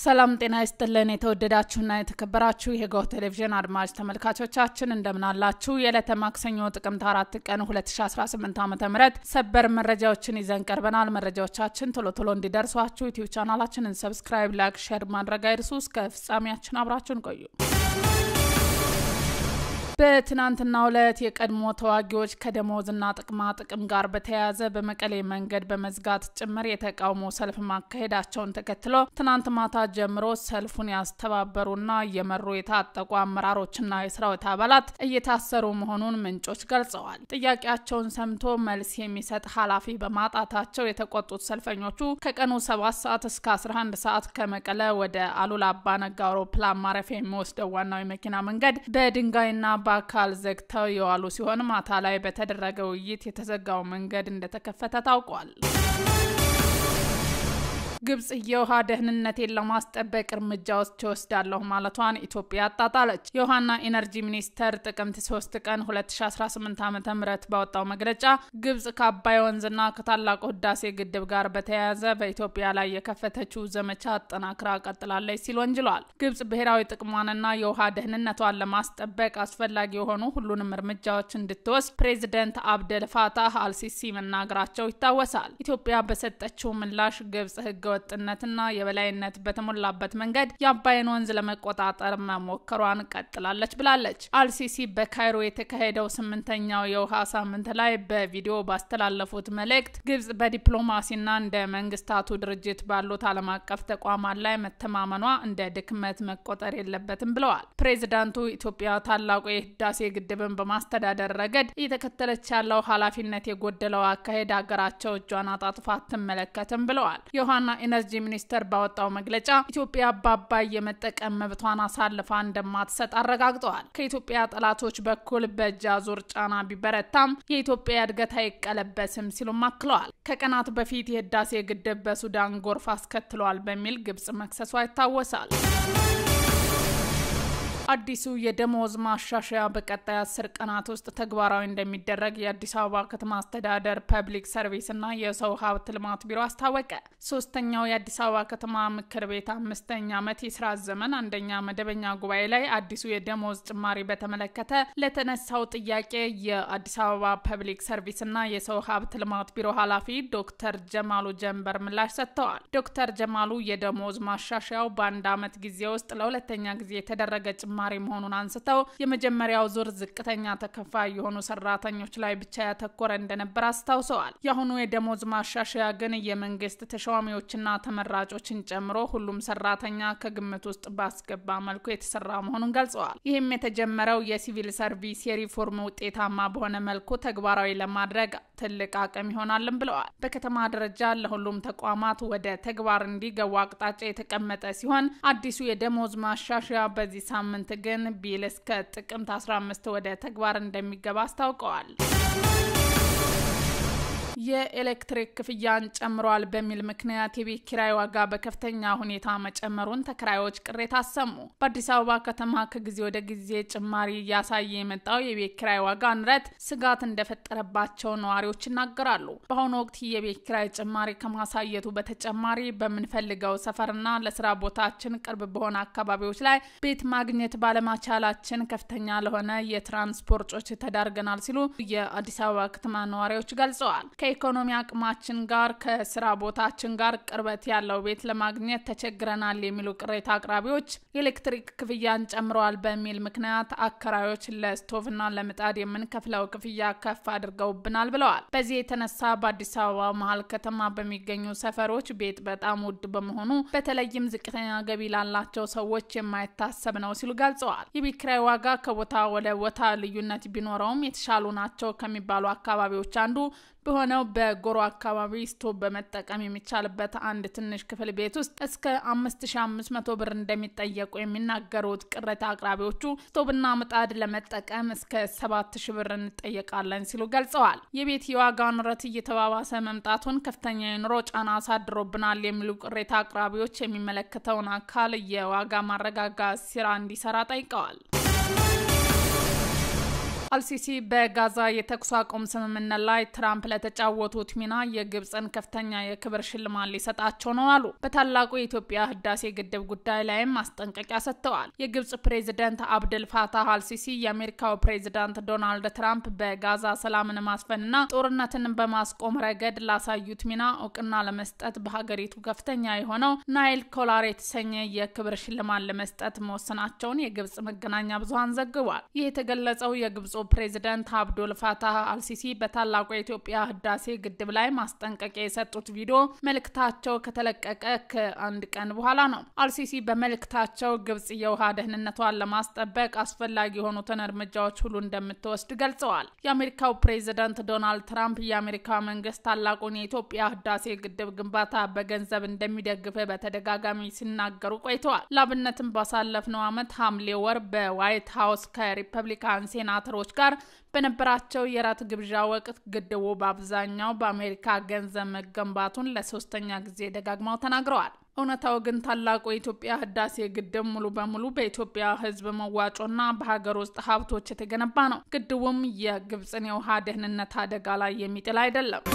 ሰላም ጤና ይስጥልን የተወደዳችሁና የተከበራችሁ የጎህ ቴሌቪዥን አድማጭ ተመልካቾቻችን እንደምን አላችሁ የዕለተ ማክሰኞ ጥቅምት 4 ቀን 2018 ዓ.ም ሰበር መረጃዎችን ይዘን ቀርበናል መረጃዎቻችን ቶሎ እንዲደርሷችሁ ዩቲዩብ ቻናላችንን ሰብስክራይብ ላይክ ሼር ማድረግ አይርሱ እስከ ፍጻሜያችን አብራችሁን ቆዩ በትናንትናው ዕለት የቀድሞ ተዋጊዎች ከደሞዝና ጥቅም ጋር በተያያዘ በመቀሌ መንገድ በመዝጋት ጭምር የተቃውሞ ሰልፍ ማካሄዳቸውን ተከትሎ ትናንት ማታ ጀምሮ ሰልፉን ያስተባበሩና የመሩ የታጠቁ አመራሮችና የሰራዊት አባላት እየታሰሩ መሆኑን ምንጮች ገልጸዋል። ጥያቄያቸውን ሰምቶ መልስ የሚሰጥ ኃላፊ በማጣታቸው የተቆጡት ሰልፈኞቹ ከቀኑ 7 ሰዓት እስከ 11 ሰዓት ከመቀለ ወደ አሉላ አባ ነጋ አውሮፕላን ማረፊያ የሚወስደው ዋናው የመኪና መንገድ በድንጋይና በአካል ዘግተው የዋሉ ሲሆን ማታ ላይ በተደረገው ውይይት የተዘጋው መንገድ እንደተከፈተ ታውቋል። ግብጽ የውሃ ደህንነትን ለማስጠበቅ እርምጃዎች ተወስዳለሁ ማለቷን ኢትዮጵያ አጣጣለች። የውሃና ኢነርጂ ሚኒስቴር ጥቅምት 3 ቀን 2018 ዓ.ም ባወጣው መግለጫ ግብጽ ከአባይ ወንዝና ከታላቁ ህዳሴ ግድብ ጋር በተያያዘ በኢትዮጵያ ላይ የከፈተችው ዘመቻ አጠናክራ ቀጥላለች ሲል ወንጅሏል። ግብጽ ብሔራዊ ጥቅሟንና የውሃ ደህንነቷን ለማስጠበቅ አስፈላጊ የሆኑ ሁሉንም እርምጃዎች እንድትወስድ ፕሬዝዳንት አብደል ፋታህ አልሲሲ መናገራቸው ይታወሳል። ኢትዮጵያ በሰጠችው ምላሽ ግብጽ ወጥነትና የበላይነት በተሞላበት መንገድ የአባይን ወንዝ ለመቆጣጠር መሞከሯን ቀጥላለች ብላለች። አልሲሲ በካይሮ የተካሄደው 8ኛው የውሃ ሳምንት ላይ በቪዲዮ ባስተላለፉት መልእክት ግብጽ በዲፕሎማሲና እንደ መንግስታቱ ድርጅት ባሉት ዓለም አቀፍ ተቋማት ላይ መተማመኗ እንደ ድክመት መቆጠር የለበትም ብለዋል። ፕሬዝዳንቱ ኢትዮጵያ ታላቁ የህዳሴ ግድብን በማስተዳደር ረገድ እየተከተለች ያለው ኃላፊነት የጎደለው አካሄድ ሀገራቸው እጇን አጣጥፋ አትመለከትም ብለዋል። የውሃና ኢነርጂ ሚኒስቴር ባወጣው መግለጫ ኢትዮጵያ በአባይ የመጠቀም መብቷን አሳልፋ እንደማትሰጥ አረጋግጠዋል። ከኢትዮጵያ ጠላቶች በኩል በጃዙር ጫና ቢበረታም የኢትዮጵያ እድገት አይቀለበስም ሲሉ ማክለዋል። ከቀናት በፊት የህዳሴ ግድብ በሱዳን ጎርፍ አስከትሏል በሚል ግብጽ መክሰሷ ይታወሳል። አዲሱ የደሞዝ ማሻሻያ በቀጣይ 10 ቀናት ውስጥ ተግባራዊ እንደሚደረግ የአዲስ አበባ ከተማ አስተዳደር ፐብሊክ ሰርቪስ እና የሰው ሀብት ልማት ቢሮ አስታወቀ። ሶስተኛው የአዲስ አበባ ከተማ ምክር ቤት 5ኛ ዓመት የሥራ ዘመን አንደኛ መደበኛ ጉባኤ ላይ አዲሱ የደሞዝ ጭማሪ በተመለከተ ለተነሳው ጥያቄ የአዲስ አበባ ፐብሊክ ሰርቪስ እና የሰው ሀብት ልማት ቢሮ ኃላፊ ዶክተር ጀማሉ ጀንበር ምላሽ ሰጥተዋል። ዶክተር ጀማሉ የደሞዝ ማሻሻያው በአንድ ዓመት ጊዜ ውስጥ ለሁለተኛ ጊዜ የተደረገ ማሪ መሆኑን አንስተው የመጀመሪያው ዙር ዝቅተኛ ተከፋይ የሆኑ ሰራተኞች ላይ ብቻ ያተኮረ እንደነበር አስታውሰዋል። የአሁኑ የደሞዝ ማሻሻያ ግን የመንግስት ተሿሚዎችና ተመራጮችን ጨምሮ ሁሉም ሰራተኛ ከግምት ውስጥ ባስገባ መልኩ የተሰራ መሆኑን ገልጸዋል። ይህም የተጀመረው የሲቪል ሰርቪስ የሪፎርም ውጤታማ በሆነ መልኩ ተግባራዊ ለማድረግ ትልቅ አቅም ይሆናልም ብለዋል። በከተማ ደረጃ ለሁሉም ተቋማት ወደ ተግባር እንዲገቡ አቅጣጫ የተቀመጠ ሲሆን አዲሱ የደሞዝ ማሻሻያ በዚህ ሳምንት ግን ቢል እስከ ጥቅምት 15 ወደ ተግባር እንደሚገባ አስታውቀዋል። የኤሌክትሪክ ክፍያን ጨምሯል በሚል ምክንያት የቤት ኪራይ ዋጋ በከፍተኛ ሁኔታ መጨመሩን ተከራዮች ቅሬታ አሰሙ። በአዲስ አበባ ከተማ ከጊዜ ወደ ጊዜ ጭማሪ ያሳየ የመጣው የቤት ኪራይ ዋጋ ንረት ስጋት እንደፈጠረባቸው ነዋሪዎች ይናገራሉ። በአሁኑ ወቅት የቤት ኪራይ ጭማሪ ከማሳየቱ በተጨማሪ በምንፈልገው ሰፈርና ለስራ ቦታችን ቅርብ በሆነ አካባቢዎች ላይ ቤት ማግኘት ባለማቻላችን ከፍተኛ ለሆነ የትራንስፖርት ጮች ተዳርገናል ሲሉ የአዲስ አበባ ከተማ ነዋሪዎች ገልጸዋል። ከኢኮኖሚ አቅማችን ጋር ከስራ ቦታችን ጋር ቅርበት ያለው ቤት ለማግኘት ተቸግረናል የሚሉ ቅሬታ አቅራቢዎች የኤሌክትሪክ ክፍያን ጨምሯል በሚል ምክንያት አከራዮች ለስቶቭና ለምጣድ የምንከፍለው ክፍያ ከፍ አድርገውብናል ብለዋል። በዚህ የተነሳ በአዲስ አበባ መሀል ከተማ በሚገኙ ሰፈሮች ቤት በጣም ውድ በመሆኑ በተለይም ዝቅተኛ ገቢ ላላቸው ሰዎች የማይታሰብ ነው ሲሉ ገልጸዋል። የቤት ኪራይ ዋጋ ከቦታ ወደ ቦታ ልዩነት ቢኖረውም የተሻሉ ናቸው ከሚባሉ አካባቢዎች አንዱ በሆነው በጎሮ አካባቢ ስቶቭ በመጠቀም የሚቻልበት አንድ ትንሽ ክፍል ቤት ውስጥ እስከ 5500 ብር እንደሚጠየቁ የሚናገሩት ቅሬታ አቅራቢዎቹ ስቶቭና ምጣድ ለመጠቀም እስከ 7000 ብር እንጠየቃለን ሲሉ ገልጸዋል። የቤት የዋጋ ንረት እየተባባሰ መምጣቱን ከፍተኛ የኑሮ ጫና አሳድሮብናል የሚሉ ቅሬታ አቅራቢዎች የሚመለከተውን አካል የዋጋ ማረጋጋት ስራ እንዲሰራ ጠይቀዋል። አልሲሲ በጋዛ የተኩስ አቁም ስምምነት ላይ ትራምፕ ለተጫወቱት ሚና የግብጽን ከፍተኛ የክብር ሽልማት ሊሰጣቸው ነው አሉ። በታላቁ የኢትዮጵያ ህዳሴ ግድብ ጉዳይ ላይም ማስጠንቀቂያ ሰጥተዋል። የግብጽ ፕሬዝዳንት አብደል ፋታህ አልሲሲ የአሜሪካው ፕሬዝዳንት ዶናልድ ትራምፕ በጋዛ ሰላምን ማስፈንና ጦርነትን በማስቆም ረገድ ላሳዩት ሚና እውቅና ለመስጠት በሀገሪቱ ከፍተኛ የሆነው ናይል ኮላር የተሰኘ የክብር ሽልማት ለመስጠት መወሰናቸውን የግብጽ መገናኛ ብዙሃን ዘግቧል። ይህ የተገለጸው የግብጽ ፕሬዝዳንት አብዱል ፋታህ አልሲሲ በታላቁ የኢትዮጵያ ህዳሴ ግድብ ላይ ማስጠንቀቂያ የሰጡት ቪዲዮ መልእክታቸው ከተለቀቀ ከአንድ ቀን በኋላ ነው። አልሲሲ በመልእክታቸው ግብጽ የውሃ ደህንነቷን ለማስጠበቅ አስፈላጊ የሆኑትን እርምጃዎች ሁሉ እንደምትወስድ ገልጸዋል። የአሜሪካው ፕሬዝዳንት ዶናልድ ትራምፕ የአሜሪካ መንግስት ታላቁን የኢትዮጵያ ህዳሴ ግድብ ግንባታ በገንዘብ እንደሚደግፍ በተደጋጋሚ ሲናገሩ ቆይተዋል። ላብነትም ባሳለፍነው ዓመት ሐምሌ ወር በዋይት ሃውስ ከሪፐብሊካን ሴናተሮች ጋር በነበራቸው የራት ግብዣ ወቅት ግድቡ በአብዛኛው በአሜሪካ ገንዘብ መገንባቱን ለሶስተኛ ጊዜ ደጋግመው ተናግረዋል። እውነታው ግን ታላቁ የኢትዮጵያ ህዳሴ ግድብ ሙሉ በሙሉ በኢትዮጵያ ህዝብ መዋጮና በሀገር ውስጥ ሀብቶች የተገነባ ነው። ግድቡም የግብጽን የውሃ ደህንነት አደጋ ላይ የሚጥል አይደለም።